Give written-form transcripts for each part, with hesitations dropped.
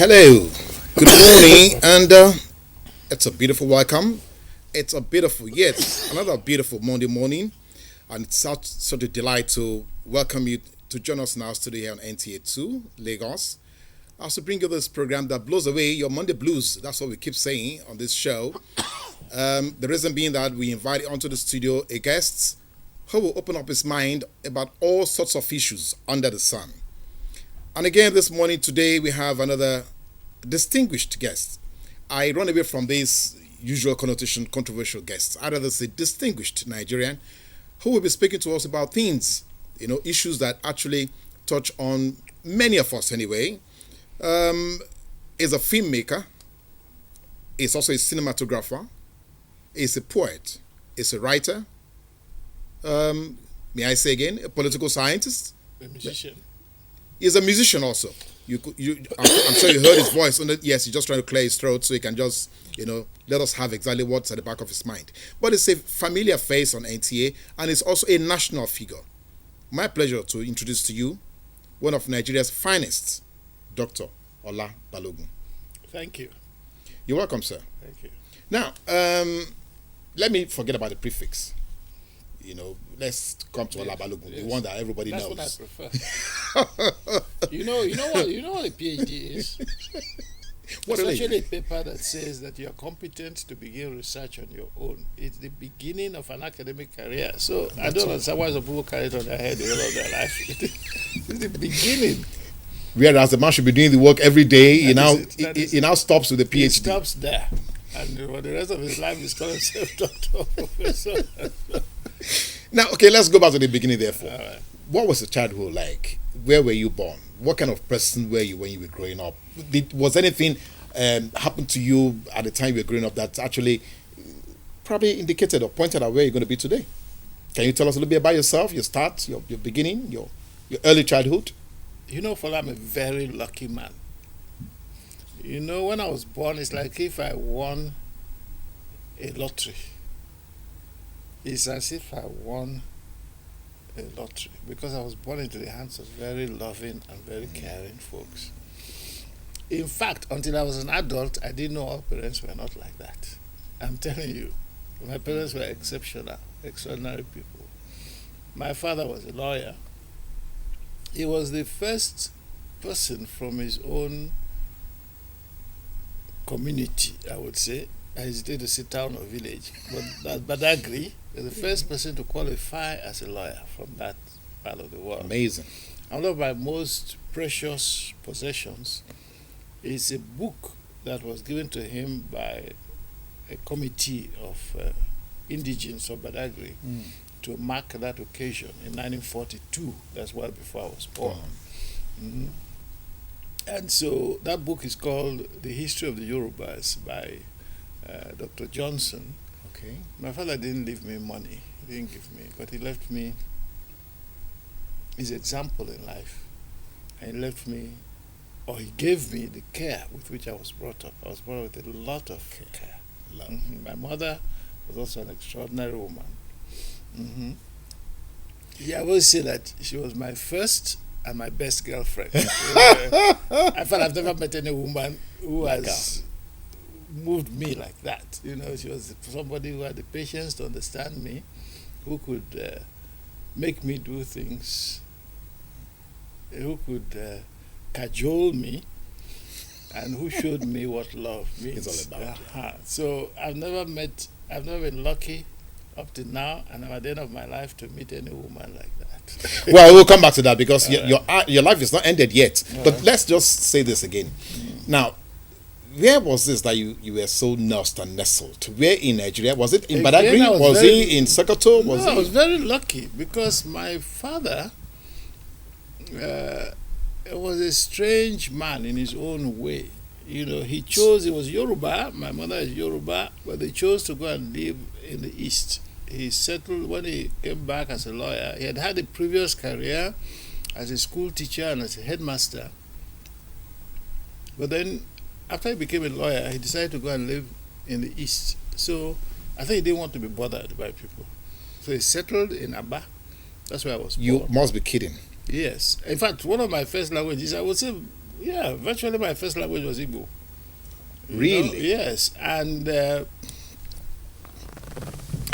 Hello, good morning, and it's a beautiful welcome. It's a beautiful, yet another beautiful Monday morning, and it's such a delight to welcome you to join us in our studio here on NTA2 Lagos. As to bring you this program that blows away your Monday blues. That's what we keep saying on this show. The reason being that we invite onto the studio a guest who will open up his mind about all sorts of issues under the sun. And again, this morning, today, we have another distinguished guest. I run away from this usual connotation, controversial guests. I'd rather say distinguished Nigerian who will be speaking to us about things, issues that actually touch on many of us anyway. Is a filmmaker, is also a cinematographer, is a poet, is a writer, may I say again, a political scientist. A musician. He's a musician also. I'm sure you heard his voice. Yes, he's just trying to clear his throat so he can just, let us have exactly what's at the back of his mind. But it's a familiar face on NTA, and it's also a national figure. My pleasure to introduce to you one of Nigeria's finest, Dr. Ola Balogun. Thank you. You're welcome, sir. Thank you. Now, let me forget about the prefix. Let's come to Ola Balogun, the one that everybody knows. That's what I prefer. You know what a PhD is? What it's actually a paper that says that you are competent to begin research on your own. It's the beginning of an academic career. So I don't understand why some people carry it on their head the whole of their life. It's the beginning. Whereas the man should be doing the work every day, he now stops with the PhD. He stops there. And for the rest of his life, he's called himself doctor, professor. Now, okay, let's go back to the beginning, therefore. Right. What was your childhood like? Where were you born? What kind of person were you when you were growing up? Was anything happen to you at the time you were growing up that actually probably indicated or pointed at where you're going to be today? Can you tell us a little bit about yourself, your start, your beginning, your early childhood? Fola, I'm a very lucky man. When I was born, it's like if I won a lottery. It's as if I won a lottery because I was born into the hands of very loving and very caring folks. In fact, until I was an adult, I didn't know all parents were not like that. I'm telling you, my parents were exceptional, extraordinary people. My father was a lawyer. He was the first person from his own community, I would say. I hesitate to say town or village, but Badagry was the first person to qualify as a lawyer from that part of the world. Amazing. One of my most precious possessions is a book that was given to him by a committee of indigenes of Badagry to mark that occasion in 1942. That's well before I was born. Mm-hmm. And so that book is called The History of the Yorubas by Dr. Johnson. Okay. My father didn't leave me money. He didn't give me, but he left me his example in life. And he gave me the care with which I was brought up. I was brought up with a lot of care. Mm-hmm. My mother was also an extraordinary woman. Mm-hmm. Yeah, I always say that she was my first and my best girlfriend. I felt I've never met any woman who has moved me like that. She was somebody who had the patience to understand me, who could make me do things, who could cajole me, and who showed me what love means. It's all about. So I've never been lucky up to now, and I'm at the end of my life to meet any woman like that. Well, we'll come back to that because your life is not ended yet. But let's just say this again. Now, where was this that you were so nursed and nestled? Where in Nigeria? Was it in Badagry? Was he in Sokoto? I was very lucky because my father was a strange man in his own way. He was Yoruba. My mother is Yoruba, but they chose to go and live in the East. He settled when he came back as a lawyer. He had a previous career as a school teacher and as a headmaster. But then, after he became a lawyer, he decided to go and live in the East. So, I think he didn't want to be bothered by people. So, he settled in Aba. That's where I was born. You must be kidding. Yes. In fact, one of my first languages, I would say Yeah, virtually my first language was Igbo. Really? Yes, and I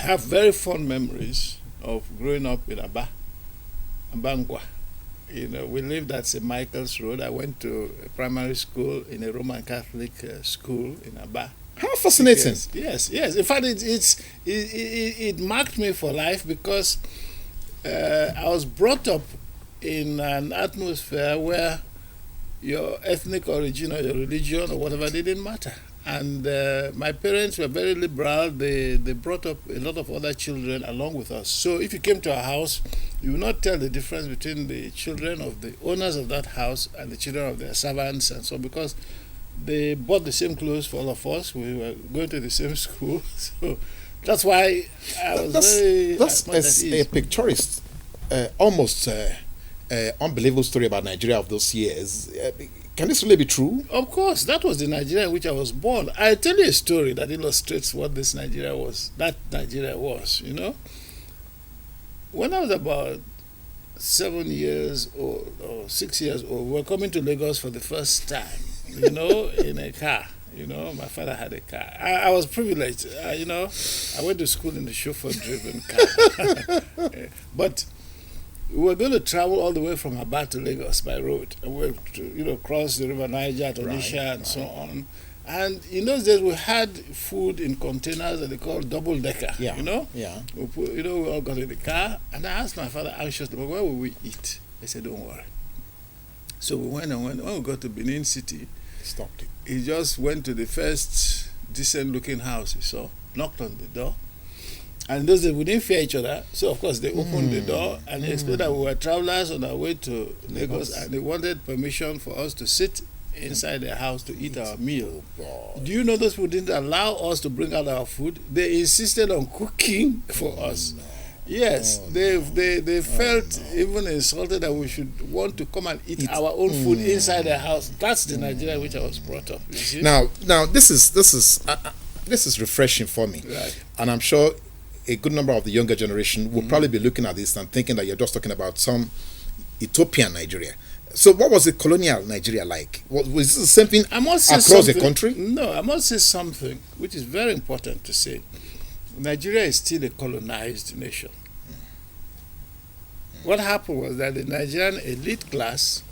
have very fond memories of growing up in Abangwa. We lived at St. Michael's Road. I went to a primary school in a Roman Catholic school in Aba. How fascinating. Yes. In fact, it marked me for life because I was brought up in an atmosphere where your ethnic origin or your religion or whatever didn't matter. And my parents were very liberal. They brought up a lot of other children along with us. So if you came to our house, you will not tell the difference between the children of the owners of that house and the children of their servants and so, because they bought the same clothes for all of us. We were going to the same school. So that's why I was That's a picturesque, almost unbelievable story about Nigeria of those years. Can this really be true? Of course, that was the Nigeria in which I was born. I tell you a story that illustrates what this Nigeria was. That Nigeria was, When I was about 7 years old or 6 years old, we were coming to Lagos for the first time, in a car. My father had a car. I was privileged. I went to school in a chauffeur-driven car. But we were going to travel all the way from Aba to Lagos by road. And we were to, cross the river Niger to Onitsha and so on. And in those days, we had food in containers that they call double-decker, Yeah. Yeah. We all got in the car. And I asked my father anxiously, where will we eat? He said, don't worry. So we went. When we got to Benin City, Stopped it. he just went to the first decent-looking house he saw, knocked on the door. And those days we didn't fear each other, so of course they opened the door and he explained that we were travelers on our way to Lagos and they wanted permission for us to sit inside their house to eat our meal. Do you know those people didn't allow us to bring out our food? They insisted on cooking for us. No. Yes, they felt even insulted that we should want to come and eat our own food inside their house. That's the Nigeria in which I was brought up. You see? Now this is refreshing for me, Right. and I'm sure a good number of the younger generation will probably be looking at this and thinking that you're just talking about some utopian Nigeria. So what was the colonial Nigeria like? Was this the same thing I must say across the country? No, I must say something which is very important to say. Nigeria is still a colonized nation. What happened was that the Nigerian elite class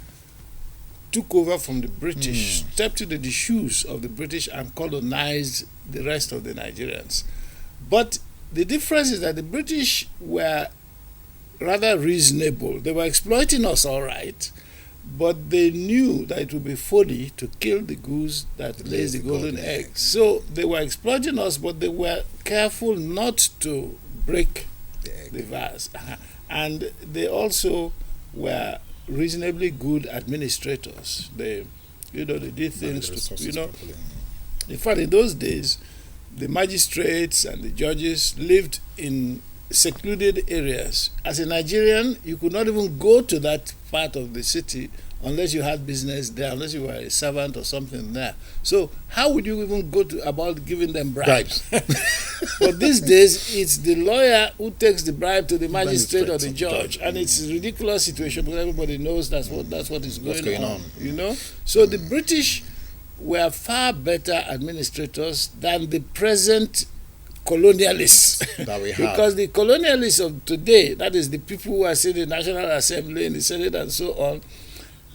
took over from the British, stepped into the shoes of the British and colonized the rest of the Nigerians. But the difference is that the British were rather reasonable. They were exploiting us all right, but they knew that it would be folly to kill the goose that lays the golden egg. So they were exploiting us, but they were careful not to break the vase. And they also were reasonably good administrators. They did things to, in fact, in those days, the magistrates and the judges lived in secluded areas. As a Nigerian, you could not even go to that part of the city unless you had business there, unless you were a servant or something there. So how would you even go about giving them bribes? But these days, it's the lawyer who takes the bribe to the magistrate or the judge. And it's a ridiculous situation because everybody knows that's what is going on. So the British were far better administrators than the present colonialists that we have. Because the colonialists of today, that is the people who are sitting in the National Assembly, in the Senate and so on,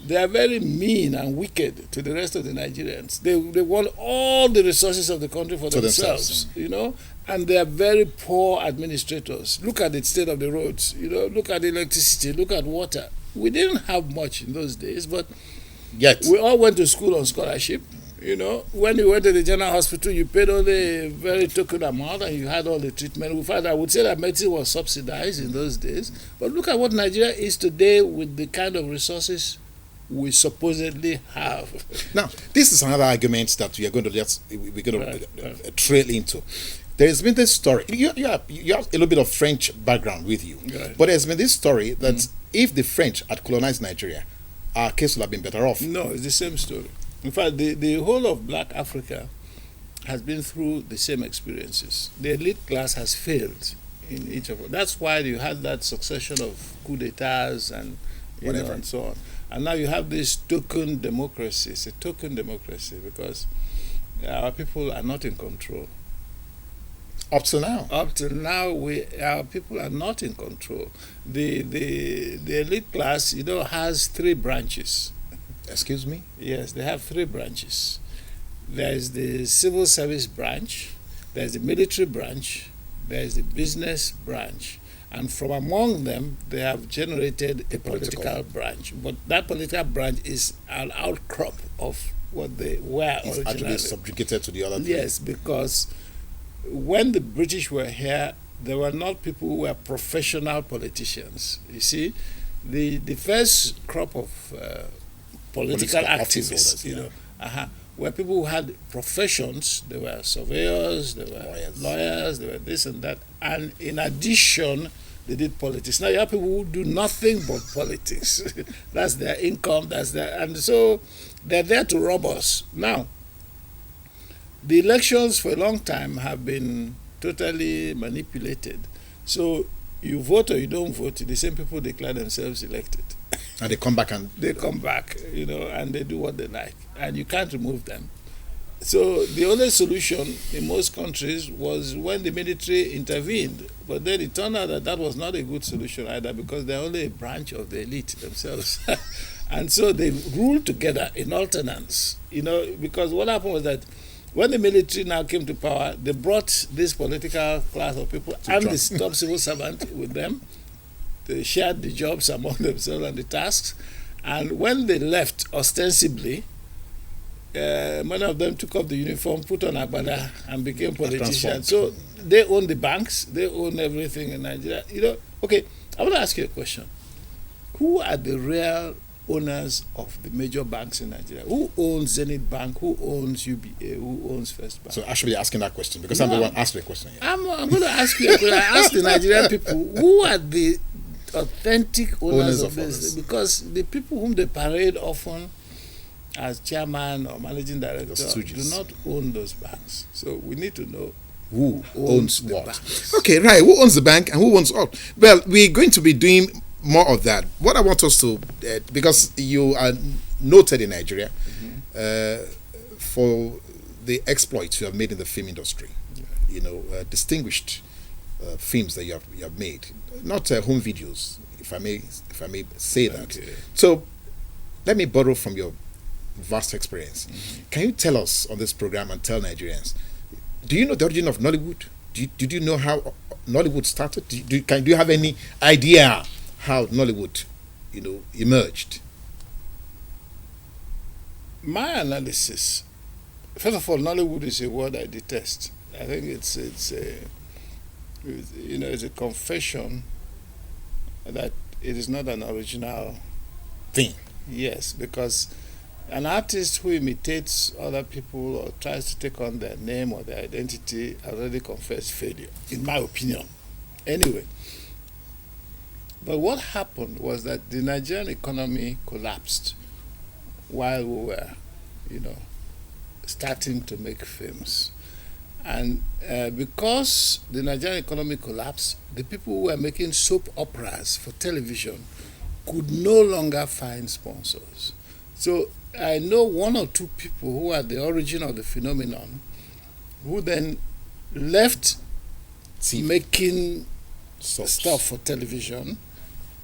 they are very mean and wicked to the rest of the Nigerians. They want all the resources of the country for themselves, and they are very poor administrators. Look at the state of the roads, look at the electricity, look at water. We didn't have much in those days, but yet we all went to school on scholarship. When you went to the general hospital, you paid only a very token amount and you had all the treatment. In fact, I would say that medicine was subsidized in those days. But look at what Nigeria is today with the kind of resources we supposedly have. Now, this is another argument that we're going to trail into. There has been this story. You have a little bit of French background with you, but there's been this story that if the French had colonized Nigeria, our case would have been better off. No, it's the same story. In fact, the whole of Black Africa has been through the same experiences. The elite class has failed in each of them. That's why you had that succession of coup d'etats and whatever, and so on. And now you have this token democracy. It's a token democracy because our people are not in control. Up till now, our people are not in control. The elite class, has three branches. excuse me. Yes, they have three branches. There is the civil service branch, there is the military branch, there is the business branch, and from among them, they have generated a political branch. But that political branch is an outcrop of what they were It's originally. actually subjugated to the other. Yes, because when the British were here, there were not people who were professional politicians. You see, the first crop of political activists, were people who had professions. They were surveyors, they were lawyers, they were this and that, and in addition, they did politics. Now you have people who do nothing but politics. That's their income. And so they're there to rob us. Now, the elections for a long time have been totally manipulated. So you vote or you don't vote, the same people declare themselves elected. And they come back and they do what they like, and you can't remove them. So the only solution in most countries was when the military intervened, but then it turned out that was not a good solution either, because they're only a branch of the elite themselves. And so they ruled together in alternance, because what happened was that when the military now came to power, they brought this political class of people and the top civil servant with them. They shared the jobs among themselves and the tasks. And when they left, ostensibly, many of them took off the uniform, put on agbada, and became politicians. So they own the banks, they own everything in Nigeria. Okay, I want to ask you a question. Who are the real owners of the major banks in Nigeria? Who owns Zenith Bank? Who owns UBA? Who owns First Bank? So actually asking that question, because I'm the one asked the question. Yeah. I'm going to ask you a question. I ask the Nigerian people, who are the authentic owners of this? Because the people whom they parade often as chairman or managing director do not own those banks. So we need to know who owns what. Banks. Okay, right. Who owns the bank and who owns what? Well, we're going to be doing more of that. What I want us to, because you are noted in Nigeria for the exploits you have made in the film industry, distinguished films that you have made, not home videos, if I may say that. Okay. So, let me borrow from your vast experience. Can you tell us on this program and tell Nigerians, do you know the origin of Nollywood? Did you know how Nollywood started? Do you have any idea how Nollywood, emerged? My analysis, first of all, Nollywood is a word I detest. I think it's a confession that it is not an original thing. Yes, because an artist who imitates other people or tries to take on their name or their identity already confessed failure, in my opinion. Anyway, but what happened was that the Nigerian economy collapsed while we were, starting to make films. And because the Nigerian economy collapsed, the people who were making soap operas for television could no longer find sponsors. So I know one or two people who are the origin of the phenomenon who then left making stuff for television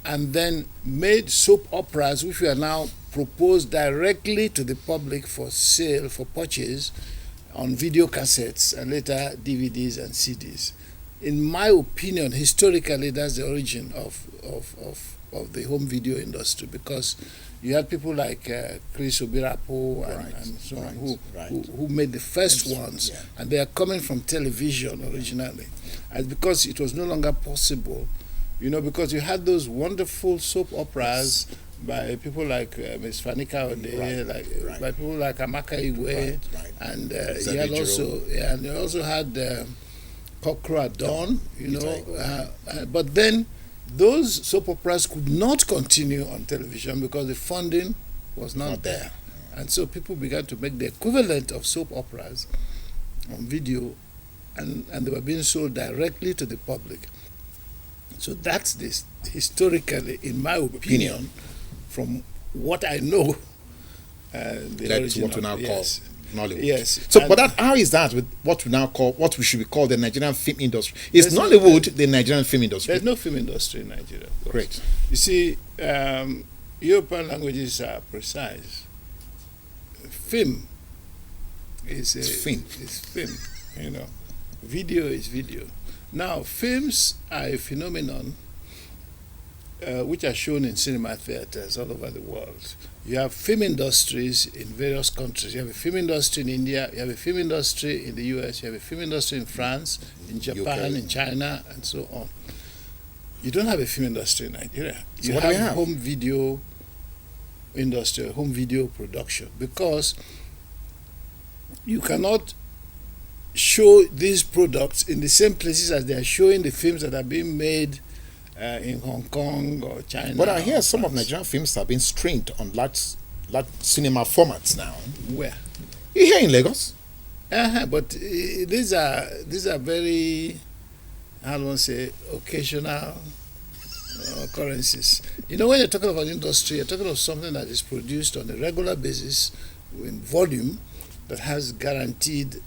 and then made soap operas which were now proposed directly to the public for sale, for purchase on video cassettes and later DVDs and CDs. In my opinion, historically, that's the origin of the home video industry, because you had people like Chris Obirapo and so on who made the first ones, and they are coming from television originally. And because it was no longer possible, because you had those wonderful soap operas by people like Ms. Fanika Ode, by people like Amaka Iwe, and you also had Kokro at Dawn, but then those soap operas could not continue on television because the funding was not there. And so people began to make the equivalent of soap operas on video, and they were being sold directly to the public. So that's this, historically, in my opinion, from what I know. That's what we now call Nollywood. Yes. So, but how is that with what we now call, what we should call the Nigerian film industry? Is Nollywood the Nigerian film industry? There's no film industry in Nigeria. Great. You see, European languages are precise. Film is film. Is film. You know, video is video. Now, films are a phenomenon which are shown in cinema theaters all over the world. You have film industries in various countries. You have a film industry in India, you have a film industry in the US, you have a film industry in France, in Japan, in China, and so on. You don't have a film industry in Nigeria. So you what do we have have? home video industry, home video production, because you cannot show these products in the same places as they are showing the films that are being made in Hong Kong or China. But I hear some of Nigerian films have been streamed on large cinema formats now. Where? Here in Lagos. But these are very, how do I say, occasional occurrences. You know, when you're talking about industry, you're talking of something that is produced on a regular basis in volume, that has guaranteed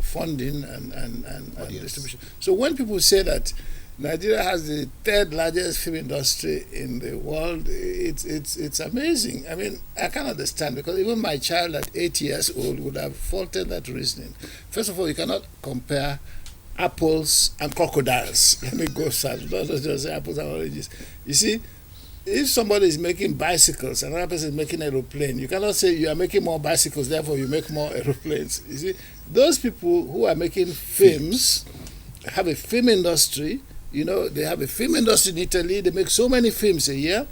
funding and distribution. So when people say that Nigeria has the third largest film industry in the world, it's amazing. I mean, I can't understand, because even my child at 8 years old would have faulted that reasoning. First of all, you cannot compare apples and crocodiles. Let me go south. Don't just say apples and oranges. You see, if somebody is making bicycles and another person is making aeroplane, you cannot say you are making more bicycles, therefore you make more aeroplanes. You see, those people who are making films have a film industry. You know, they have a film industry in Italy. They make so many films a year.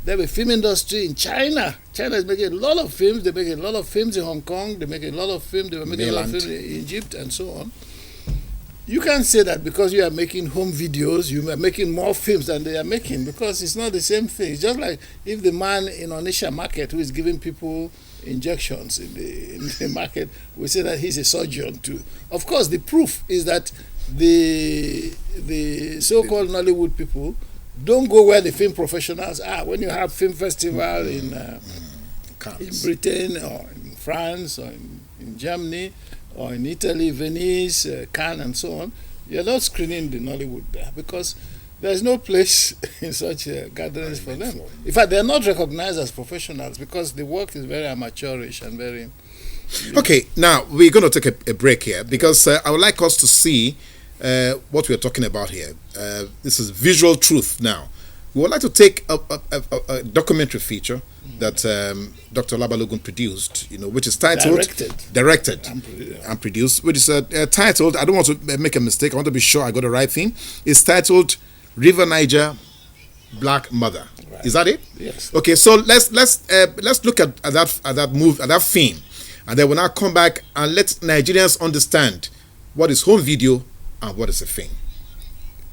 They have a film industry in China. China is making a lot of films. They make a lot of films in Hong Kong. They make a lot of films. They were making a lot of films in Egypt and so on. You can't say that because you are making home videos, you are making more films than they are making, because it's not the same thing. It's just like if the man in Onisha market who is giving people injections in the market, we say that he's a surgeon too. Of course, the proof is that the so-called Nollywood people don't go where the film professionals are. When you have film festival in Britain or in France or in Germany, or in Italy, Venice, Cannes, and so on, you're not screening the Nollywood there, because there's no place in such gatherings for them. In fact, they're not recognized as professionals because the work is very amateurish and very... Okay, now we're going to take a break here, because I would like us to see what we're talking about here. This is visual truth now. We would like to take a documentary feature that Dr. Balogun produced, which is titled... Directed and produced, which is titled, I don't want to make a mistake, I want to be sure I got the right thing. It's titled River Niger, Black Mother. Right. Is that it? Yes. Okay, so let's look at that film, and then we'll now come back and let Nigerians understand what is home video and what is a film.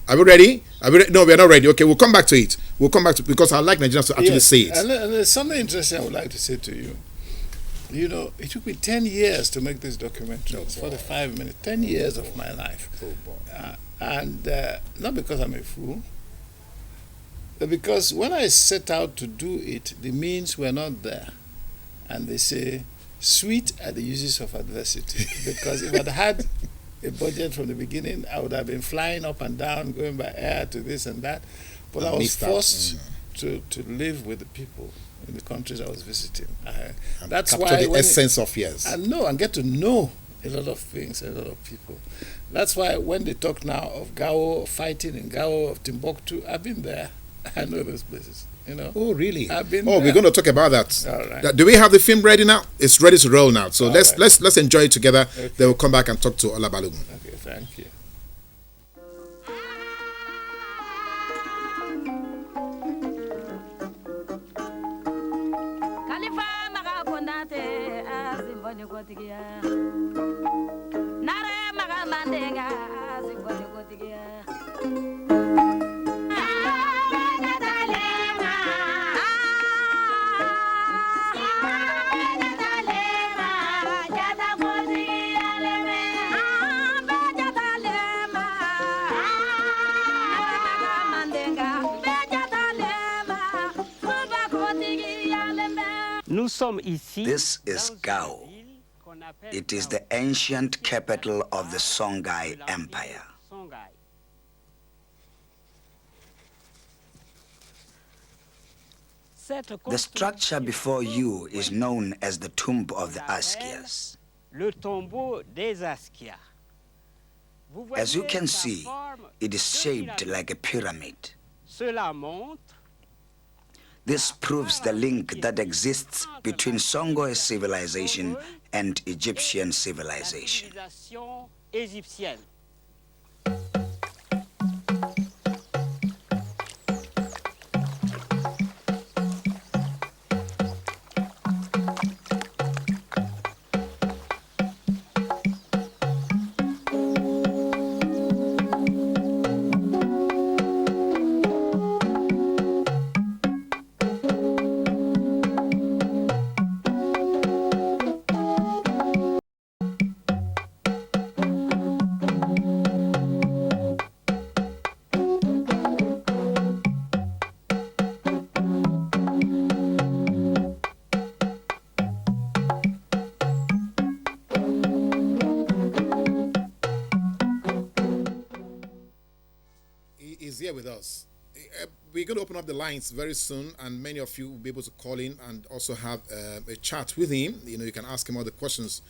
Are we ready? No, we are not ready. Okay, we'll come back to it. Because I like Nigerians to actually say it. And there's something interesting I would like to say to you. You know, it took me 10 years to make this documentary. It's 45 minutes. 10 years of my life. Oh, boy. And not because I'm a fool, but because when I set out to do it, the means were not there. And they say, sweet are the uses of adversity. Because if I'd had a budget from the beginning, I would have been flying up and down, going by air to this and that. But I was forced to live with the people in the countries I was visiting. That's why the essence of years. And get to know a lot of things, a lot of people. That's why when they talk now of Gao, of fighting in Gao, of Timbuktu, I've been there. I know those places. Oh, really? I've been there. We're going to talk about that. All right. Do we have the film ready now? It's ready to roll now. So let's right. let's enjoy it together. Okay. Then we'll come back and talk to Ola Balogun. Okay, thank you. This is Gao. It is the ancient capital of the Songhai Empire. The structure before you is known as the Tomb of the Askias. As you can see, it is shaped like a pyramid. This proves the link that exists between Songhai civilization and Egyptian civilization. Is here with us. We're going to open up the lines very soon, and many of you will be able to call in and also have a chat with him. You can ask him all the questions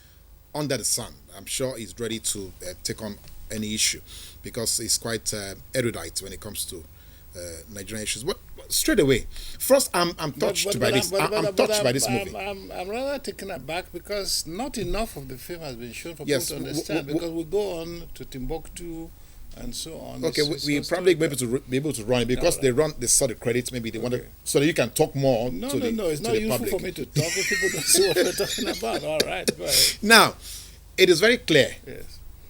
under the sun. I'm sure he's ready to take on any issue because he's quite erudite when it comes to Nigerian issues. But straight away, first, I'm touched by this. I'm touched by this movie. I'm rather taken aback because not enough of the film has been shown for people to understand. Because we go on to Timbuktu and so on. Okay, we probably be able to run it because they saw the credits. Maybe they wanted so that you can talk more. No, it's not useful for me to talk if people don't see what we're talking about. All right, go ahead. Now, it is very clear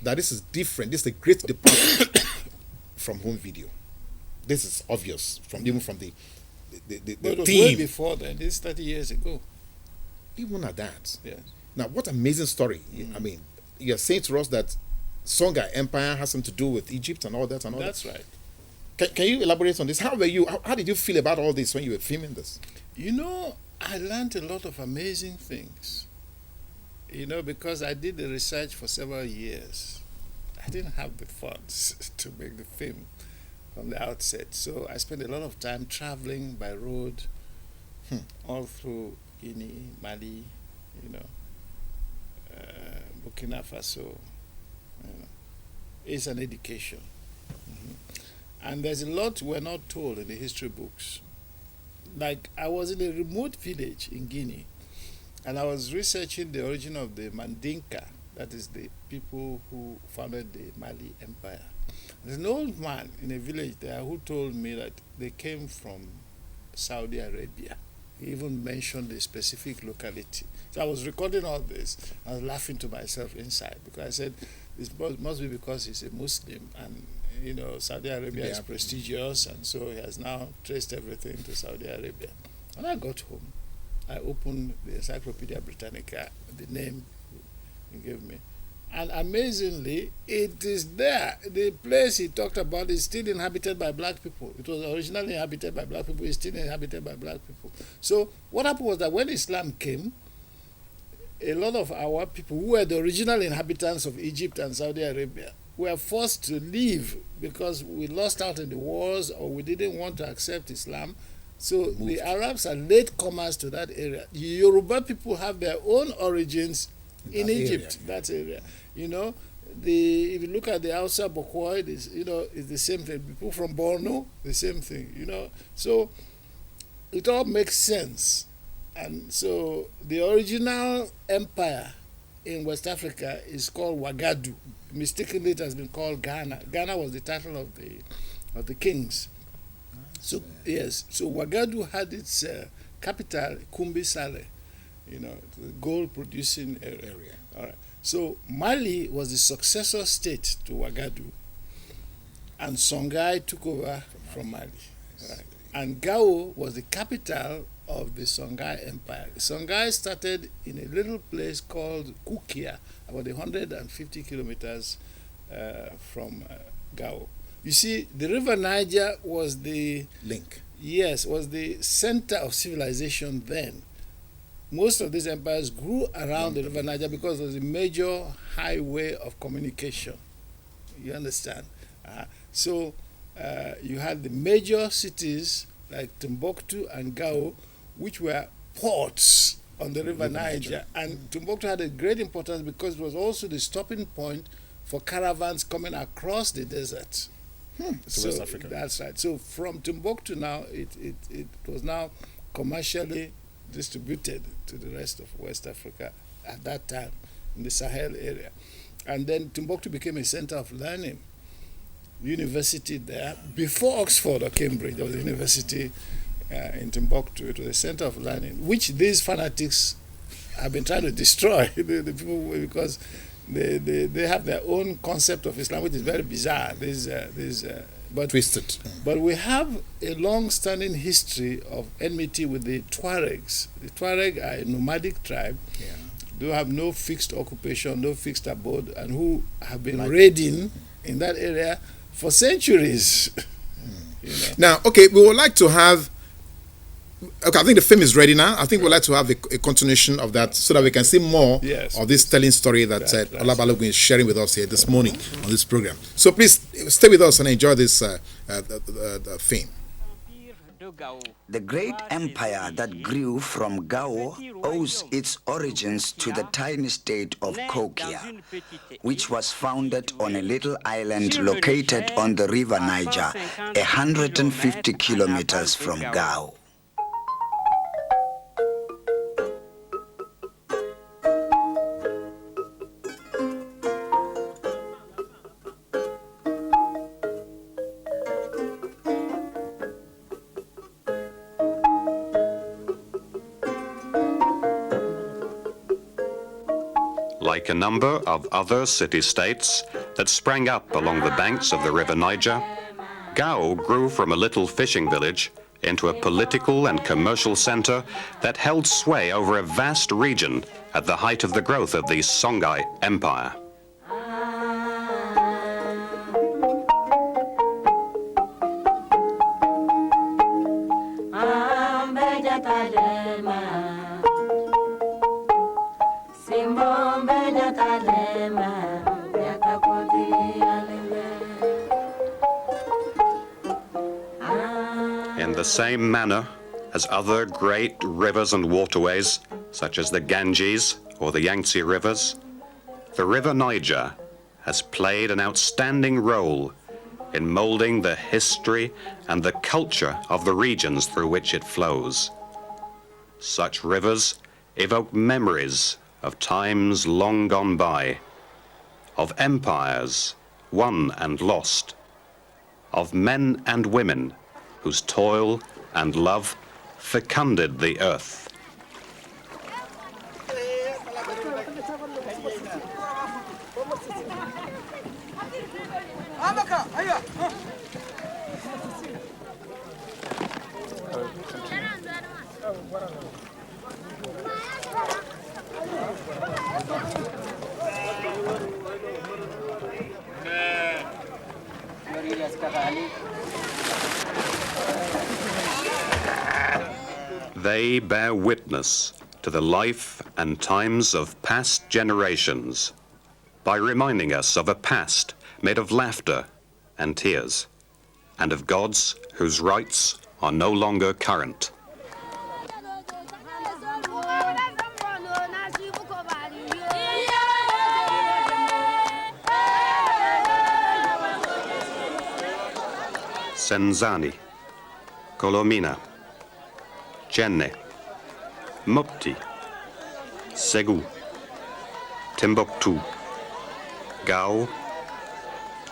that this is different. This is a great departure from home video. This is obvious even from the but it was theme. way before then. This is 30 years ago. Even at that. Yes. Now, what amazing story! I mean, you're saying to us that Songhai Empire has something to do with Egypt and all that and all That's that. right. Can you elaborate on this? How were you? How did you feel about all this when you were filming this? I learned a lot of amazing things. Because I did the research for several years. I didn't have the funds to make the film from the outset. So I spent a lot of time traveling by road all through Guinea, Mali, Burkina Faso. It's an education. And there's a lot we're not told in the history books. Like, I was in a remote village in Guinea, and I was researching the origin of the Mandinka, that is the people who founded the Mali Empire. There's an old man in a village there who told me that they came from Saudi Arabia. He even mentioned a specific locality. So I was recording all this. I was laughing to myself inside because I said, this must be because he's a Muslim and Saudi Arabia is prestigious, and so he has now traced everything to Saudi Arabia. When I got home, I opened the Encyclopedia Britannica, the name he gave me, and amazingly, it is there. The place he talked about is still inhabited by black people. It was originally inhabited by black people. It's still inhabited by black people. So what happened was that when Islam came, a lot of our people who were the original inhabitants of Egypt and Saudi Arabia were forced to leave because we lost out in the wars or we didn't want to accept Islam. So the Arabs are latecomers to that area. The Yoruba people have their own origins in Egypt, that area. If you look at the Hausa Bokwoi, it's the same thing. People from Borno, the same thing, So it all makes sense. And so the original empire in West Africa is called Wagadu. Mistakenly, it has been called Ghana. Ghana was the title of the kings. So yes, so Wagadu had its capital, Kumbi Sale, the gold-producing area. All right. So Mali was the successor state to Wagadu, and Songhai took over from Mali. Right. And Gao was the capital of the Songhai Empire. Songhai started in a little place called Kukia, about 150 kilometers from Gao. You see, the river Niger was the link. Yes, was the center of civilization then. most of these empires grew around the River Niger because it was a major highway of communication. You understand? So you had the major cities like Timbuktu and Gao, which were ports on the River Niger. And Timbuktu had a great importance because it was also the stopping point for caravans coming across the desert. To West Africa. That's right. So from Timbuktu now, it was now commercially distributed to the rest of West Africa at that time in the Sahel area. And then Timbuktu became a center of learning. University there. Before Oxford or Cambridge, there was a university in Timbuktu. It was a center of learning, which these fanatics have been trying to destroy, the people, because they have their own concept of Islam, which is very bizarre. But Twisted. But we have a long-standing history of enmity with the Tuaregs. The Tuareg are a nomadic tribe. They have no fixed occupation, no fixed abode, and who have been raiding in that area for centuries. You know? Now, okay, we would like to have. Okay, I think the film is ready now. I think we'd like to have a continuation of that so that we can see more of this telling story that Ola Balogun is sharing with us here this morning on this program. So please stay with us and enjoy this film. The great empire that grew from Gao owes its origins to the tiny state of Kokia, which was founded on a little island located on the river Niger, 150 kilometers from Gao. Like a number of other city-states that sprang up along the banks of the river Niger, Gao grew from a little fishing village into a political and commercial center that held sway over a vast region at the height of the growth of the Songhai Empire. In the same manner as other great rivers and waterways, such as the Ganges or the Yangtze rivers, the river Niger has played an outstanding role in molding the history and the culture of the regions through which it flows. Such rivers evoke memories of times long gone by, of empires won and lost, of men and women whose toil and love fecunded the earth. They bear witness to the life and times of past generations by reminding us of a past made of laughter and tears, and of gods whose rights are no longer current. Senzani, Colomina, Jenne, Mopti, Segu, Timbuktu, Gao,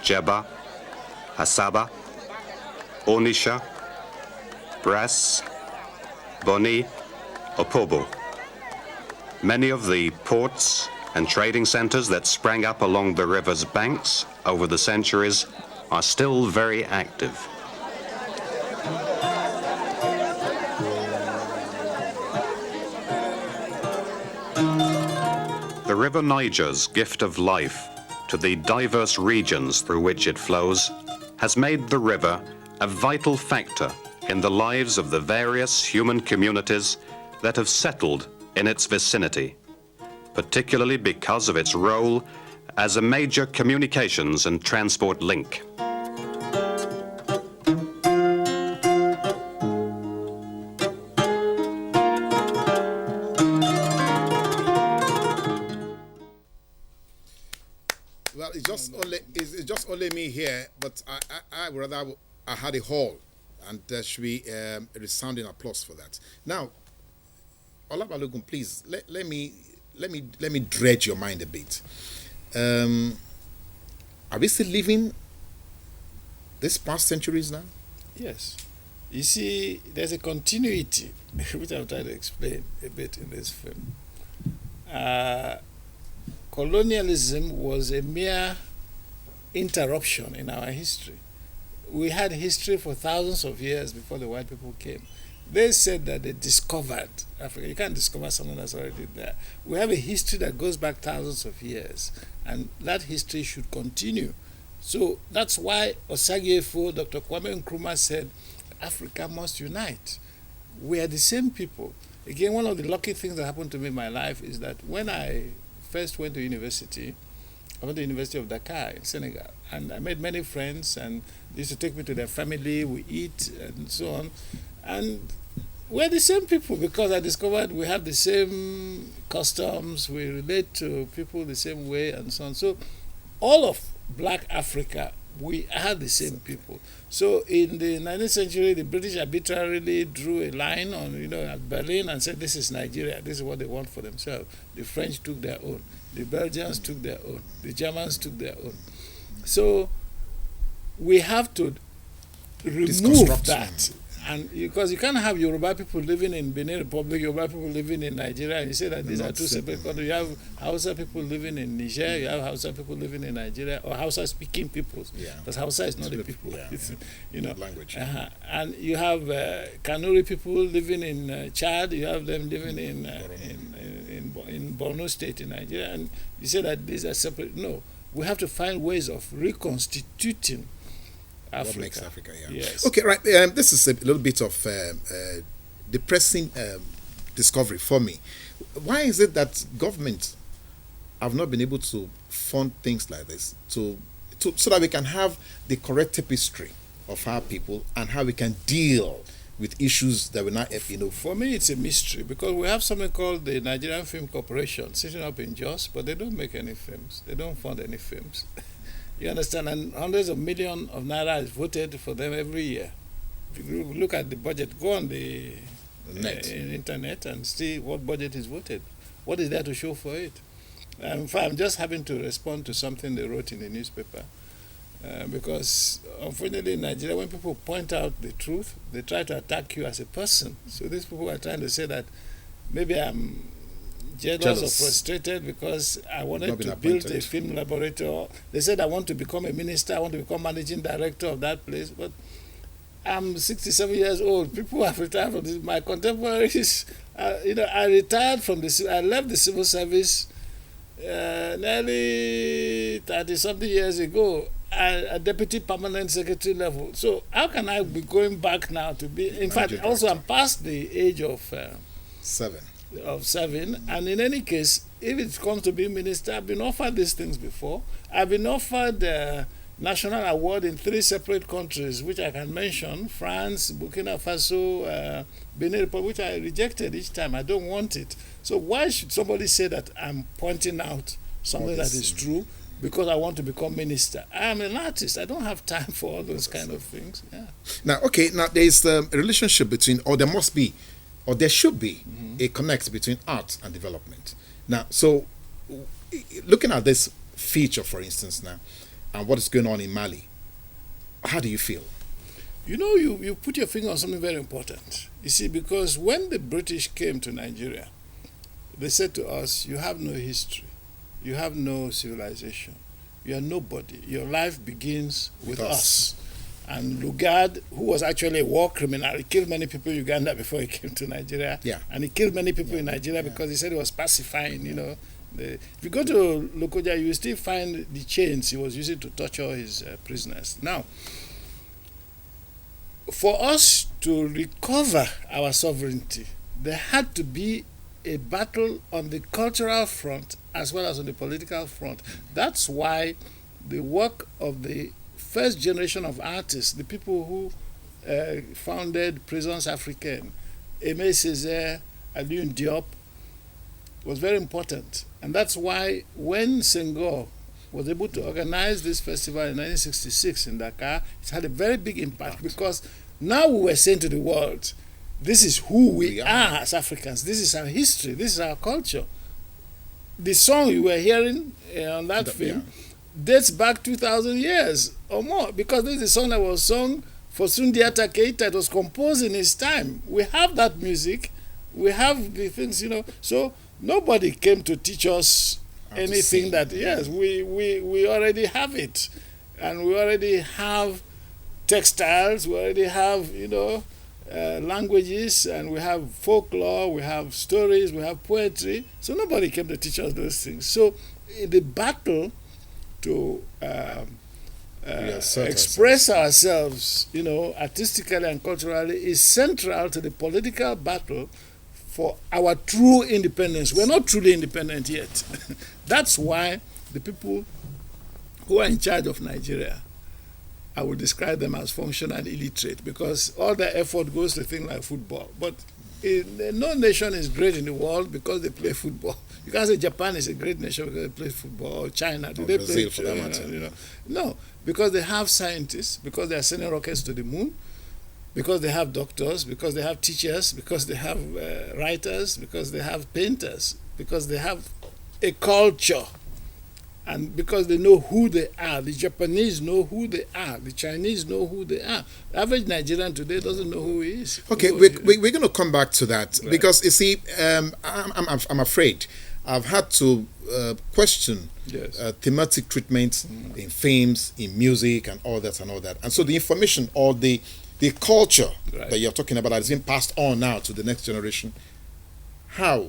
Jebba, Asaba, Onisha, Brass, Boni, Opobo. Many of the ports and trading centers that sprang up along the river's banks over the centuries are still very active. The river Niger's gift of life to the diverse regions through which it flows has made the river a vital factor in the lives of the various human communities that have settled in its vicinity, particularly because of its role as a major communications and transport link. Well, it's just only me here, but I rather I had a hall, and there should be a resounding applause for that. Now, Balogun, please let me dredge your mind a bit. Are we still living these past centuries now? Yes. You see, there's a continuity, which I'll try to explain a bit in this film. Colonialism was a mere interruption in our history. We had history for thousands of years before the white people came. They said that they discovered Africa. You can't discover something that's already there. We have a history that goes back thousands of years, and that history should continue. So that's why Osagyefo, Dr. Kwame Nkrumah said, Africa must unite. We are the same people. Again, one of the lucky things that happened to me in my life is that when I first went to university, I went to the University of Dakar in Senegal, and I made many friends, and they used to take me to their family, we eat, and so on. And we're the same people because I discovered we have the same customs, we relate to people the same way, and so on. So all of Black Africa, we are the same people. So in the 19th century, the British arbitrarily drew a line on, at Berlin and said, this is Nigeria, this is what they want for themselves. The French took their own, the Belgians took their own, the Germans took their own. So we have to remove that. And because you can't have Yoruba people living in Benin Republic, Yoruba people living in Nigeria, and you say that these are two separate countries. You have Hausa people living in Niger, you have Hausa people living in Nigeria, or Hausa speaking peoples. Yeah. Because Hausa is not a people. Yeah, it's, language. And you have Kanuri people living in Chad, you have them living in Borno State in Nigeria, and you say that these are separate. No, we have to find ways of reconstituting Africa. What makes Africa, yeah. Yes. Okay, right. This is a little bit of depressing discovery for me. Why is it that government have not been able to fund things like this so that we can have the correct tapestry of our people and how we can deal with issues that we're not, For me, it's a mystery because we have something called the Nigerian Film Corporation sitting up in Jos, but they don't make any films. They don't fund any films. You understand? And hundreds of millions of naira is voted for them every year. If you look at the budget, go on the internet and see what budget is voted. What is there to show for it? In fact, I'm just having to respond to something they wrote in the newspaper. Because unfortunately in Nigeria, when people point out the truth, they try to attack you as a person. So these people are trying to say that maybe I'm jealous or frustrated because I wanted to build a film laboratory. They said I want to become a minister, I want to become managing director of that place, but I'm 67 years old. People have retired from this. My contemporaries, I retired from I left the civil service nearly 30-something years ago at deputy permanent secretary level. So how can I be going back now to be, in fact, also I'm past the age of 7, and in any case, if it comes to being minister, I've been offered these things before. I've been offered national award in 3 separate countries, which I can mention: France, Burkina Faso, Benin Republic, which I rejected each time. I don't want it. So why should somebody say that I'm pointing out something that is true because I want to become minister? I am an artist. I don't have time for all those kind of things. Yeah. Now, there is a relationship between, or there must be, or there should be, a connect between art and development. Now, so looking at this feature, for instance, now, and what is going on in Mali, how do you feel? You put your finger on something very important. You see, because when the British came to Nigeria, they said to us, you have no history, you have no civilization, you are nobody. Your life begins with us. And Lugard, who was actually a war criminal, he killed many people in Uganda before he came to Nigeria. Yeah. And he killed many people in Nigeria because he said he was pacifying, if you go to Lokoja, you will still find the chains he was using to torture his prisoners. Now, for us to recover our sovereignty, there had to be a battle on the cultural front as well as on the political front. That's why the work of the first generation of artists, the people who founded Prisons Africaines, Aimé Césaire, Alioune Diop, was very important. And that's why when Senghor was able to organize this festival in 1966 in Dakar, it had a very big impact, because now we were saying to the world, this is who we are as Africans, this is our history, this is our culture. The song you were hearing on that film dates back 2,000 years or more, because this is a song that was sung for Sundiata Keita. It was composed in his time. We have that music, we have the things, so nobody came to teach us anything that, yes, we already have it. And we already have textiles, we already have, languages, and we have folklore, we have stories, we have poetry. So nobody came to teach us those things. So the battle to express ourselves, artistically and culturally, is central to the political battle for our true independence. We're not truly independent yet. That's why the people who are in charge of Nigeria, I would describe them as functional illiterate, because all their effort goes to things like football. But no nation is great in the world because they play football. You can't say Japan is a great nation because they play football, or China. Do they Brazil, play for that matter. No, because they have scientists, because they are sending rockets to the moon, because they have doctors, because they have teachers, because they have writers, because they have painters, because they have a culture, and because they know who they are. The Japanese know who they are. The Chinese know who they are. The average Nigerian today doesn't know who he is. Okay, we're going to come back to that, right? Because you see, I'm afraid I've had to question thematic treatment in films, in music, and all that. And so the information or the culture that you're talking about is being passed on now to the next generation. How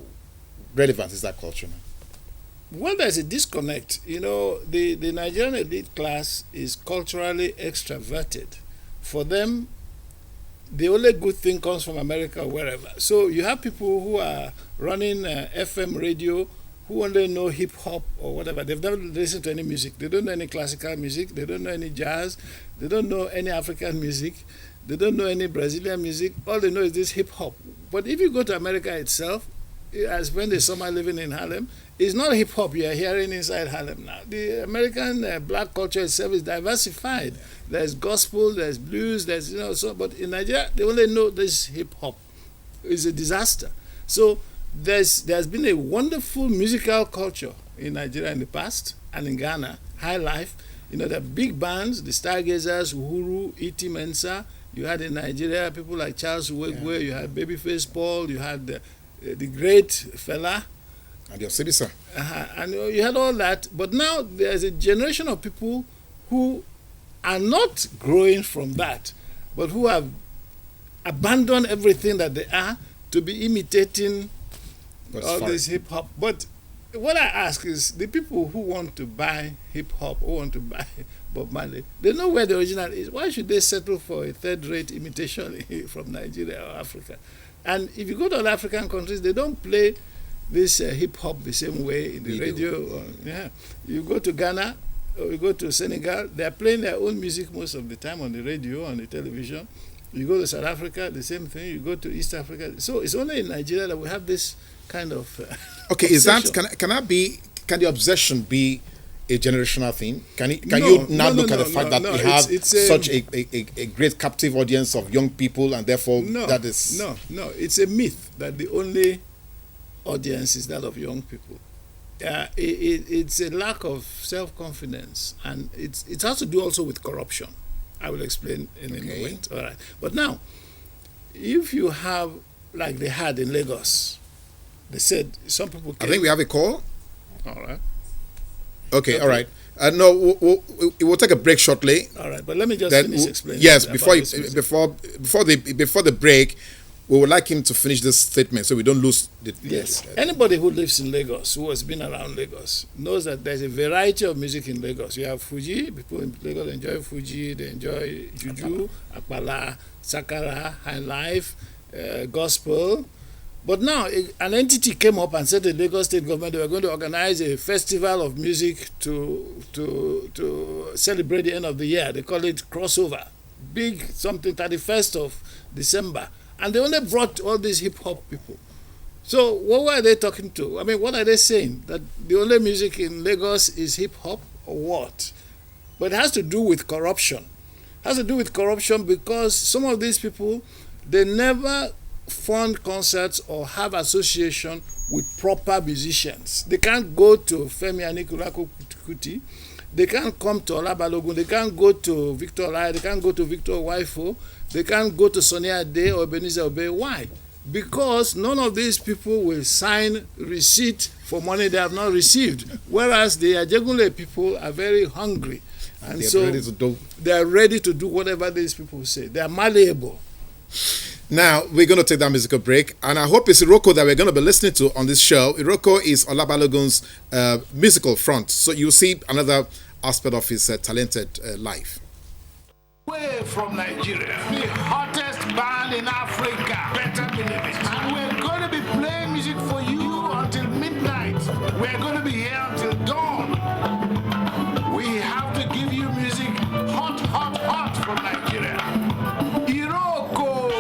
relevant is that culture now? Well, there's a disconnect. The Nigerian elite class is culturally extroverted. For them, the only good thing comes from America or wherever. So you have people who are running FM radio who only know hip-hop or whatever. They've never listened to any music. They don't know any classical music. They don't know any jazz. They don't know any African music. They don't know any Brazilian music. All they know is this hip-hop. But if you go to America itself, as when the summer living in Harlem, it's not hip-hop you are hearing inside Harlem now. The American black culture itself is diversified. There's gospel, there's blues, there's, but in Nigeria, they only know this hip-hop. It's a disaster. So there's been a wonderful musical culture in Nigeria in the past, and in Ghana, high life. The big bands, the Stargazers, Uhuru, E.T. Mensah. You had in Nigeria people like Charles Uwegwe, you had Babyface Paul, you had the great Fela. And your citizen. And you had all that. But now there's a generation of people who are not growing from that, but who have abandoned everything that they are to be imitating all this hip-hop. But what I ask is, the people who want to buy hip-hop, who want to buy Bob Marley, they know where the original is. Why should they settle for a third-rate imitation from Nigeria or Africa? And if you go to other African countries, they don't play this hip-hop the same way in the radio. You go to Ghana or you go to Senegal, they're playing their own music most of the time on the radio, on the television. You go to South Africa, the same thing. You go to East Africa. So it's only in Nigeria that we have this kind of okay, is that, can the obsession be a generational thing? Can you now look at the fact that we have such a great captive audience of young people, and therefore that is... No, it's a myth that the only audience is that of young people. It's a lack of self-confidence, and it has to do also with corruption. I will explain in a moment. All right. But now, if you have, like they had in Lagos, they said some people came. I think we have a call. All right. Okay. All right. No, we'll take a break shortly. All right, but let me just finish explaining. Yes, before the break, we would like him to finish this statement so we don't lose the... Yes. Anybody who lives in Lagos, who has been around Lagos, knows that there's a variety of music in Lagos. You have Fuji. People in Lagos enjoy Fuji. They enjoy Juju, Akbala, Sakara, High Life, Gospel. But now an entity came up and said to the Lagos state government they were going to organize a festival of music to celebrate the end of the year. They call it crossover. Big something, 31st of December. And they only brought all these hip-hop people. So what were they talking to? I mean, what are they saying? That the only music in Lagos is hip-hop or what? But it has to do with corruption. It has to do with corruption because some of these people, they never fund concerts or have association with proper musicians. They can't go to Femi Anikulapo Kuti. They can't come to Ola Balogun. They can't go to Victor Olaiya. They can't go to Victor Waifo. They can't go to Sonny Ade or Ebenezer Obey. Why? Because none of these people will sign receipt for money they have not received. Whereas the Ajegunle people are very hungry. And they are ready to do whatever these people say. They are malleable. Now, we're going to take that musical break, and I hope it's Iroko that we're going to be listening to on this show. Iroko is Ola Balogun's musical front, so you'll see another aspect of his talented life. Way from Nigeria, the hottest band in Africa, better believe it. And we're going to be playing music for you until midnight. We're going to be here until dawn. We have to give you music hot, hot, hot from Nigeria. Iroko!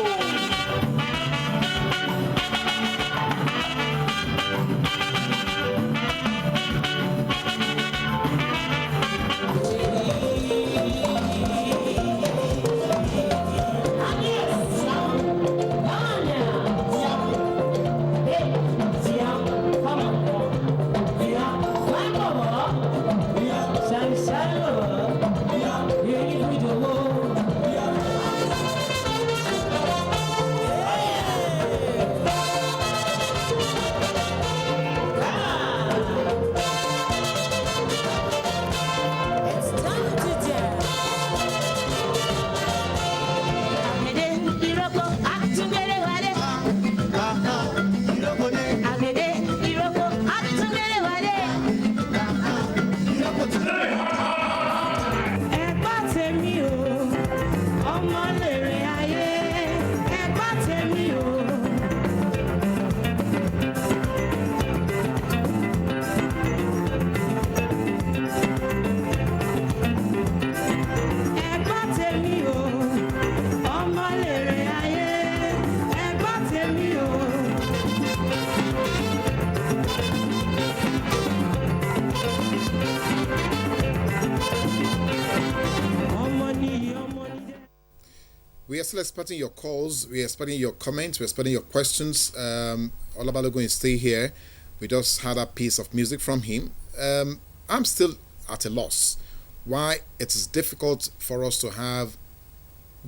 We are still expecting your calls. We are expecting your comments. We're expecting your questions. Ola Balogun is still here. We just had a piece of music from him. I'm still at a loss why it is difficult for us to have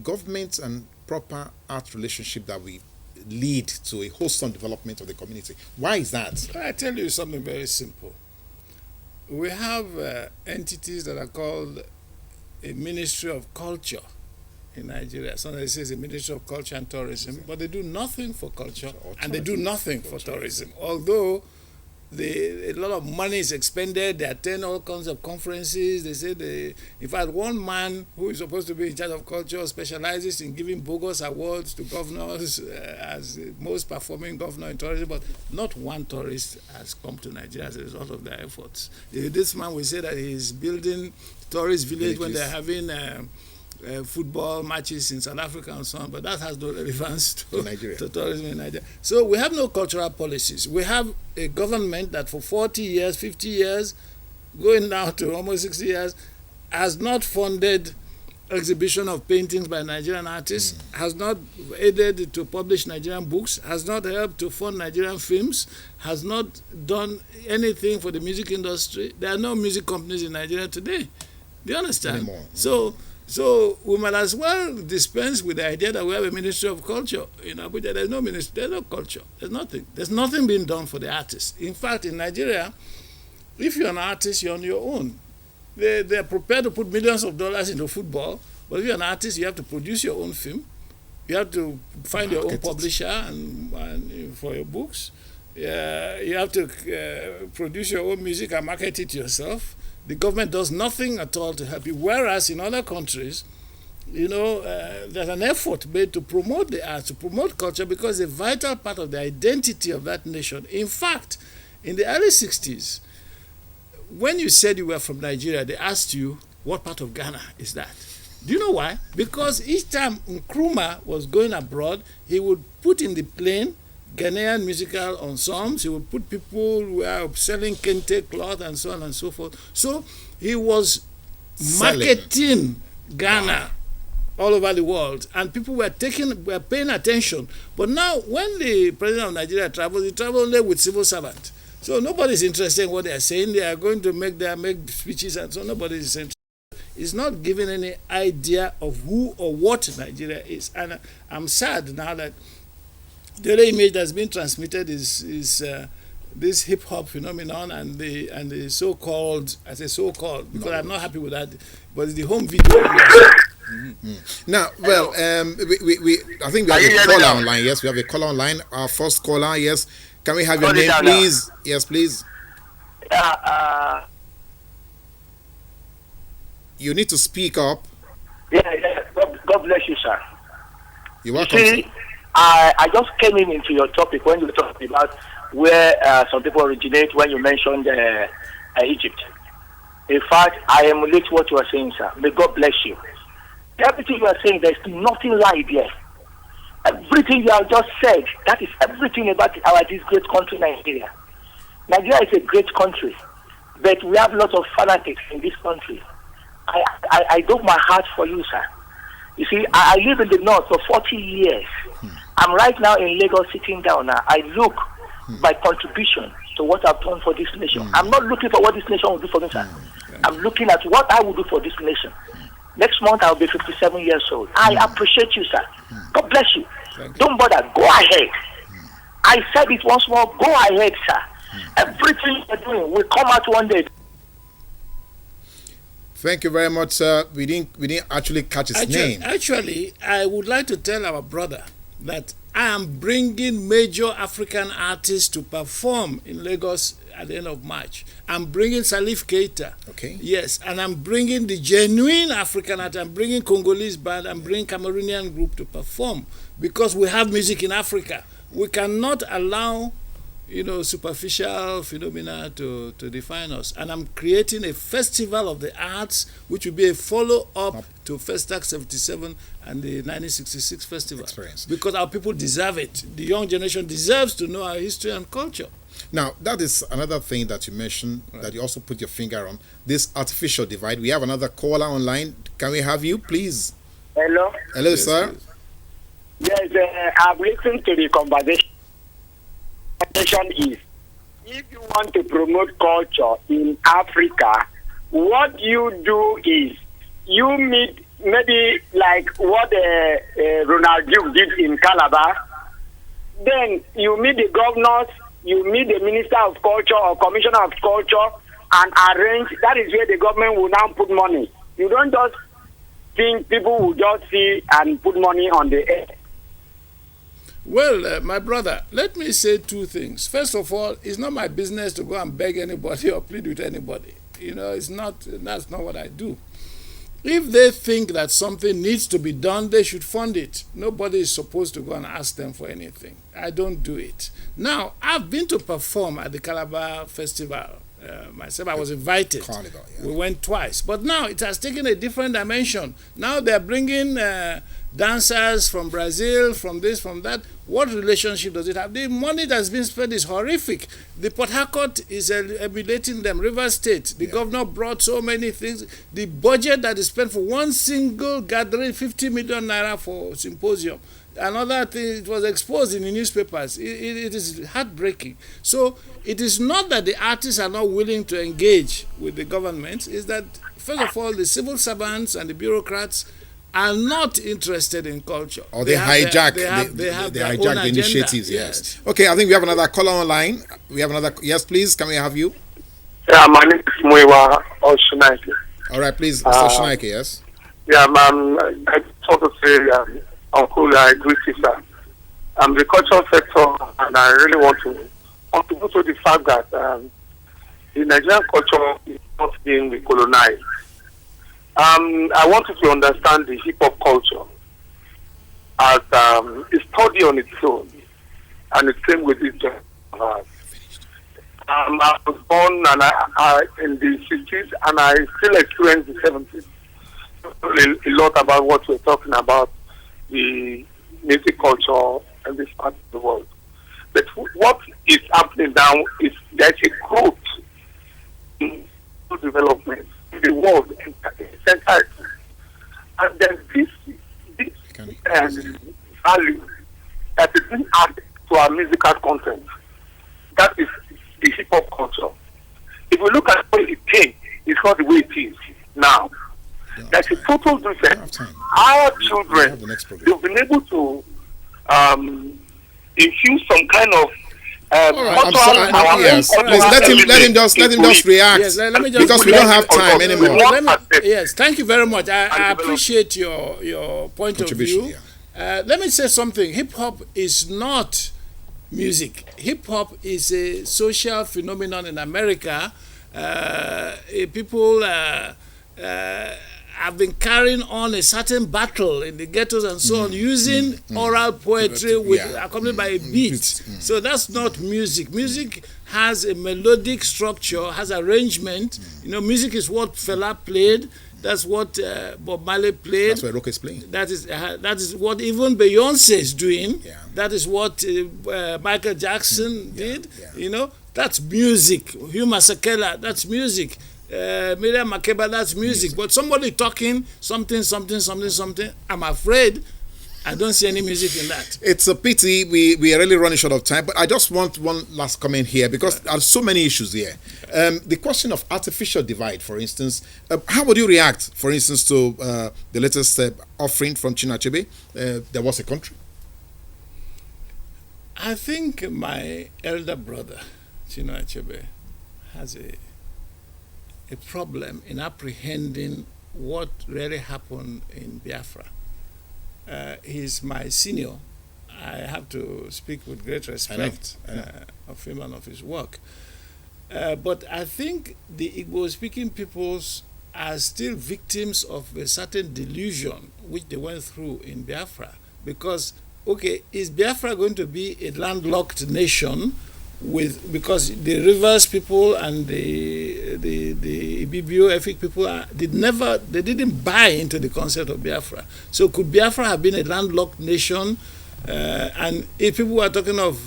government and proper art relationship that we lead to a wholesome development of the community. Why is that? I tell you something very simple. We have entities that are called a Ministry of Culture in Nigeria. Somebody says a Ministry of Culture and Tourism, but they do nothing for culture and they do nothing for tourism. Although a lot of money is expended, they attend all kinds of conferences. They say in fact, one man who is supposed to be in charge of culture specializes in giving bogus awards to governors as the most performing governor in tourism, but not one tourist has come to Nigeria as a result of their efforts. This man will say that he is building tourist village when they're having football matches in South Africa and so on, but that has no relevance to Nigeria, to tourism in Nigeria. So we have no cultural policies. We have a government that for 40 years, 50 years, going now to almost 60 years, has not funded exhibition of paintings by Nigerian artists, has not aided to publish Nigerian books, has not helped to fund Nigerian films, has not done anything for the music industry. There are no music companies in Nigeria today. Do you understand? Anymore. So we might as well dispense with the idea that we have a Ministry of Culture. In Abuja, there's no ministry, there's no culture, there's nothing. There's nothing being done for the artists. In fact, in Nigeria, if you're an artist, you're on your own. They're prepared to put millions of dollars into football, but if you're an artist, you have to produce your own film. You have to find your own publisher and for your books. You have to produce your own music and market it yourself. The government does nothing at all to help you. Whereas in other countries, there's an effort made to promote the arts, to promote culture, because it's a vital part of the identity of that nation. In fact, in the early 60s, when you said you were from Nigeria, they asked you, what part of Ghana is that? Do you know why? Because each time Nkrumah was going abroad, he would put in the plane Ghanaian musical ensembles. He would put people who are selling kente cloth and so on and so forth. So he was marketing Ghana all over the world, and people were paying attention. But now, when the president of Nigeria travels, he travels only with civil servants. So nobody's interested in what they are saying. They are going to make speeches, and so nobody is interested. It's not giving any idea of who or what Nigeria is. And I'm sad now that the other image that's been transmitted is this hip hop phenomenon and the so-called, I say so-called because I'm not happy with that, but it's the home video. Mm-hmm. Now, well, I think we have a caller online. Yes, we have a caller online. Our first caller. Yes, can we have your name, please? Yes, please. You need to speak up. Yeah. God bless you, sir. You're welcome. See, I just came into your topic when you were talking about where some people originate when you mentioned Egypt. In fact, I emulate what you are saying, sir. May God bless you. Everything you are saying, there's nothing like there. Everything you have just said, that is everything about this great country, Nigeria. Nigeria is a great country, but we have lots of fanatics in this country. I broke my heart for you, sir. You see, I live in the north for 40 years. I'm right now in Lagos sitting down now. I look by contribution to what I've done for this nation. I'm not looking for what this nation will do for me, sir. I'm looking at what I will do for this nation. Next month, I'll be 57 years old. I appreciate you, sir. God bless you. Don't bother. Go ahead. I said it once more. Go ahead, sir. Everything you're doing will come out one day. Thank you very much, sir. We didn't actually catch his name. Actually, I would like to tell our brother that I am bringing major African artists to perform in Lagos at the end of March. I'm bringing Salif Keita. Okay. Yes, and I'm bringing the genuine African art. I'm bringing Congolese band. I'm bringing Cameroonian group to perform because we have music in Africa. We cannot allow superficial phenomena to define us. And I'm creating a festival of the arts, which will be a follow-up to Festac 77 and the 1966 festival. Experience. Because our people deserve it. The young generation deserves to know our history and culture. Now, that is another thing that you mentioned, that you also put your finger on, this artificial divide. We have another caller online. Can we have you, please? Hello? Hello, yes, sir. Please. Yes, I've listened to the conversation. Is if you want to promote culture in Africa, what you do is you meet maybe like what Ronald Duke did in Calabar. Then you meet the governors, you meet the minister of culture or commissioner of culture and arrange. That is where the government will now put money. You don't just think people will just see and put money on the air. Well, my brother, let me say two things. First of all, it's not my business to go and beg anybody or plead with anybody. That's not what I do. If they think that something needs to be done, they should fund it. Nobody is supposed to go and ask them for anything. I don't do it. Now, I've been to perform at the Calabar Festival. Myself, I was invited. Carnival, yeah. We went twice. But now it has taken a different dimension. Now they're bringing dancers from Brazil, from this, from that. What relationship does it have? The money that's been spent is horrific. The Port Harcourt is emulating them. River State, the governor brought so many things. The budget that is spent for one single gathering, 50 million naira for symposium. Another thing, it was exposed in the newspapers. It is heartbreaking. So it is not that the artists are not willing to engage with the government. It's that, first of all, the civil servants and the bureaucrats are not interested in culture. Or they hijack the initiatives. Yes. Okay, I think we have another caller online. Yes, please. Can we have you? Yeah, my name is Muiwa Oshunaike. All right, please, Mr. Oshunaike, yes. Yeah, I just want to say, Uncle, I agree with you, sir. I'm the cultural sector, and I really want to contribute to the fact that the Nigerian culture is not being colonized. I want you to understand the hip hop culture as a study on its own, and it came with it. I was born in the 60s, and I still experience the 70s. A lot about what we're talking about, the music culture in this part of the world. But what is happening now is there's a growth in development in the world in its entirety. And then this value that is being added to our musical content, that is the hip hop culture. If we look at where it came, it's not the way it is now. That's a total difference. Our children, they've been able to infuse some kind of yes. Please let him just react. Yes, let me just because we don't have time anymore. Yes, thank you very much. I appreciate your point of view. Yeah. Let me say something. Hip hop is not music. Hip hop is a social phenomenon in America. People have been carrying on a certain battle in the ghettos and so on, using oral poetry accompanied by a beat. So that's not music. Music has a melodic structure, has arrangement. You know, music is what Fela played. That's what Bob Marley played. That's what Rock is playing. That is what even Beyonce is doing. Yeah. That is what Michael Jackson did. Yeah. You know, that's music. Hugh Masekela, that's music. Miriam Makeba, that's music. But somebody talking something, I'm afraid I don't see any music in that. It's a pity we are really running short of time, but I just want one last comment here because there are so many issues here. The question of artificial divide, for instance, how would you react, for instance, to the latest offering from Chinua Achebe? There was a country. I think my elder brother, Chinua Achebe, has a problem in apprehending what really happened in Biafra. He's my senior. I have to speak with great respect of him and of his work. But I think the Igbo-speaking peoples are still victims of a certain delusion which they went through in Biafra. Because, okay, is Biafra going to be a landlocked nation because the Rivers people and the Ibibio Efik people they didn't buy into the concept of Biafra. So could Biafra have been a landlocked nation? And if people were talking of,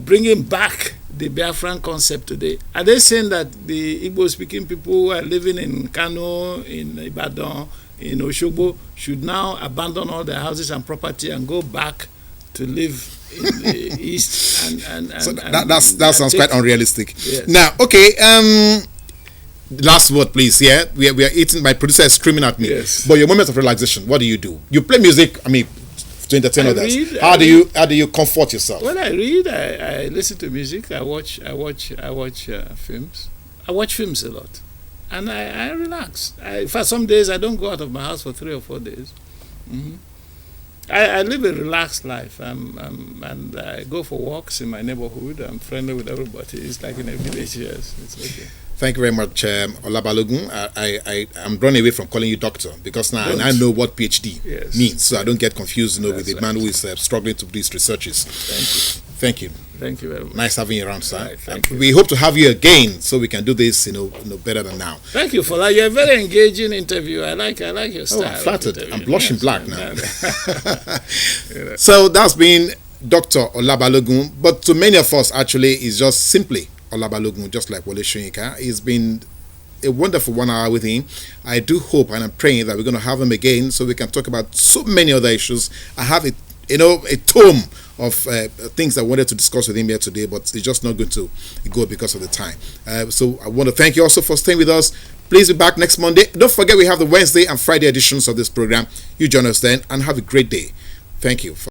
bringing back the Biafran concept today, are they saying that the Igbo-speaking people who are living in Kano, in Ibadan, in Oshogbo should now abandon all their houses and property and go back to live in the east and so that sounds quite unrealistic. Yes. Now, okay, last word, please. Yeah, we are eating. My producer is screaming at me. Yes. But your moment of relaxation, what do? You play music. I mean, to entertain others. How do you comfort yourself? When I read, I listen to music. I watch films. I watch films a lot, and I relax. For some days, I don't go out of my house for 3 or 4 days. Mm-hmm. I live a relaxed life, and I go for walks in my neighborhood. I'm friendly with everybody. It's like in a village. Yes, it's okay. Thank you very much, Ola Balogun. I'm running away from calling you doctor because now I know what PhD means, so I don't get confused, with the man who is struggling to do these researches. Thank you. Thank you very much. Nice having you around, sir. Right, we hope to have you again so we can do this, better than now. Thank you for that. You're a very engaging interview. I like your style. I'm flattered. I'm blushing black now. So that's been Dr. Ola Balogun, but to many of us, actually, it's just simply Ola Balogun, just like Wole Soyinka. It's been a wonderful 1 hour with him. I do hope and I'm praying that we're going to have him again so we can talk about so many other issues. I have a tome of things I wanted to discuss with him here today, but it's just not going to go because of the time. So I want to thank you also for staying with us. Please be back next Monday. Don't forget we have the Wednesday and Friday editions of this program. You join us then and have a great day. Thank you.